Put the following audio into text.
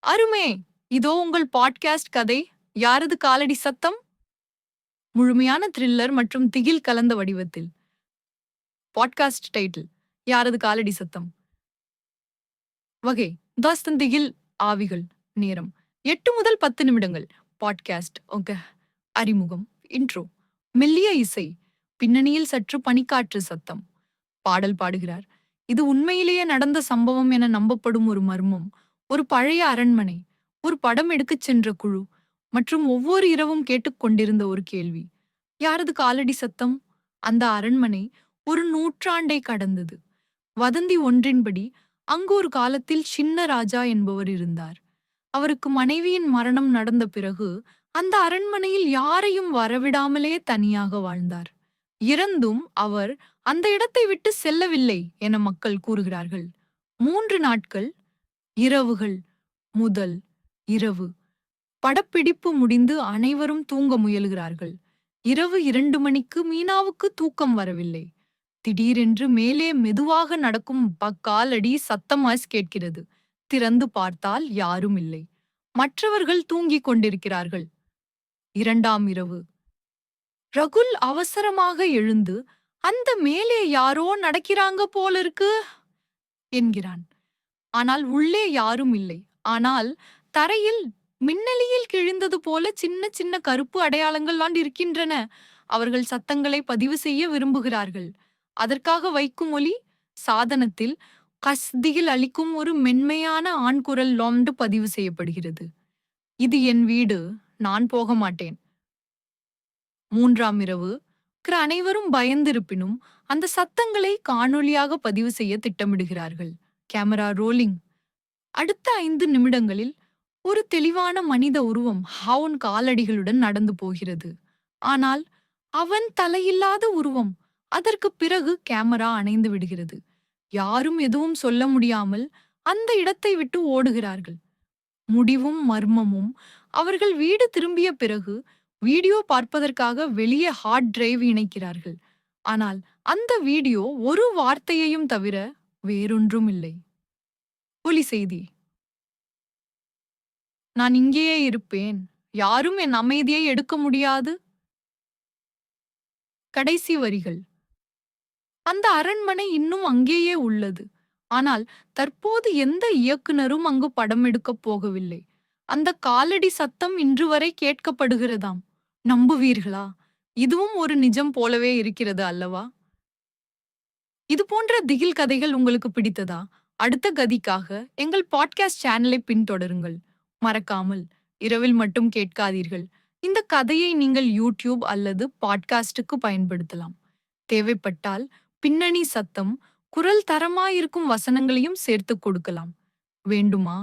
அருமே! இதோ உங்கள் பாட்காஸ்ட் கதை. யாரது காலடி சத்தம்? முழுமையான த்ரில்லர் மற்றும் திகில் கலந்த வடிவத்தில். பாட்காஸ்ட் டைட்டில்: யாரது காலடி சத்தம். வகை: தாஸ்தன் திகில் ஆவிகள். நேரம்: 8 முதல் 10 நிமிடங்கள். பாட்காஸ்ட். அறிமுகம். இன்ட்ரோ. மெல்லிய இசை. பின்னணியில் சற்று பனிக்காற்று சத்தம். பாடல் பாடுகிறார். இது உண்மையிலேயே நடந்த சம்பவம் என நம்பப்படும் ஒரு மர்மம். ஒரு பழைய அரண்மனை, ஒரு படம் எடுக்கச் சென்ற குழு, மற்றும் ஒவ்வொரு இரவும் கேட்டுக்கொண்டிருந்த ஒரு கேள்வி: யாரது காலடி சத்தம்? அந்த அரண்மனை ஒரு நூற்றாண்டை கடந்தது. வதந்தி ஒன்றின்படி, அங்கு ஒரு காலத்தில் சின்ன ராஜா என்பவர் இருந்தார். அவருக்கு மனைவியின் மரணம் நடந்த பிறகு அந்த அரண்மனையில் யாரையும் வரவிடாமலே தனியாக வாழ்ந்தார். இறந்தும் அவர் அந்த இடத்தை விட்டு செல்லவில்லை என மக்கள் கூறுகிறார்கள். 3 நாட்கள், இரவுகள். முதல் இரவு. படப்பிடிப்பு முடிந்து அனைவரும் தூங்க முயலுகிறார்கள். இரவு 2 மணிக்கு மீனாவுக்கு தூக்கம் வரவில்லை. திடீரென்று மேலே மெதுவாக நடக்கும் காலடி சத்தமாய் கேட்கிறது. திறந்து பார்த்தால் யாரும் இல்லை. மற்றவர்கள் தூங்கிக் கொண்டிருக்கிறார்கள். 2ஆம் இரவு. ரகுல் அவசரமாக எழுந்து, அந்த மேலே யாரோ நடக்கிறாங்க போலிருக்கு என்கிறான். ஆனால் உள்ளே யாரும் இல்லை. ஆனால் தரையில் மின்னலில் கிழிந்தது போல சின்ன சின்ன கருப்பு அடையாளங்கள் இருக்கின்றன. அவர்கள் சத்தங்களை பதிவு செய்ய விரும்புகிறார்கள். அதற்காக வைக்கும் ஒலி சாதனத்தில் கஸ்தியில் அளிக்கும் ஒரு மென்மையான ஆண் குரல் பதிவு செய்யப்படுகிறது. இது என் வீடு, நான் போக மாட்டேன். 3ஆம் இரவு. அனைவரும் பயந்திருப்பினும் அந்த சத்தங்களை காணொளியாக பதிவு செய்ய திட்டமிடுகிறார்கள். Camera rolling. அடுத்த 5 நிமிடங்களில் ஒரு தெளிவான மனித உருவம் ஹவுன் காலடிகளுடன் நடந்து போகிறது. ஆனால் அவன் தலையில்லாத உருவம். அதற்கு பிறகு கேமரா அணைந்து விடுகிறது. யாரும் எதுவும் சொல்ல முடியாமல் அந்த இடத்தை விட்டு ஓடுகிறார்கள். முடிவும் மர்மமும். அவர்கள் வீடு திரும்பிய பிறகு வீடியோ பார்ப்பதற்காக வெளியே ஹார்ட் டிரைவ் இணைக்கிறார்கள். ஆனால் அந்த வீடியோ ஒரு வார்த்தையையும் தவிர வேறொன்றும் இல்லை. ஒலி செய்தி: நான் இங்கேயே இருப்பேன். யாரும் என் அமைதியை எடுக்க முடியாது. கடைசி வரிகள்: அந்த அரண்மனை இன்னும் அங்கேயே உள்ளது. ஆனால் தற்போது எந்த இயக்குனரும் அங்கு படம் எடுக்கப் போகவில்லை. அந்த காலடி சத்தம் இன்று வரை கேட்கப்படுகிறதாம். நம்புவீர்களா? இதுவும் ஒரு நிஜம் போலவே இருக்கிறது அல்லவா? இது போன்ற திகில் கதைகள் உங்களுக்கு பிடித்ததா? அடுத்த கதிக்காக எங்கள் பாட்காஸ்ட் சேனலை பின்தொடருங்கள். மறக்காமல் இரவில் மட்டும் கேட்காதீர்கள். இந்த கதையை நீங்கள் யூடியூப் அல்லது பாட்காஸ்டுக்கு பயன்படுத்தலாம். தேவைப்பட்டால் பின்னணி சத்தம், குரல் தரமாயிருக்கும் வசனங்களையும் சேர்த்துக் கொடுக்கலாம். வேண்டுமா?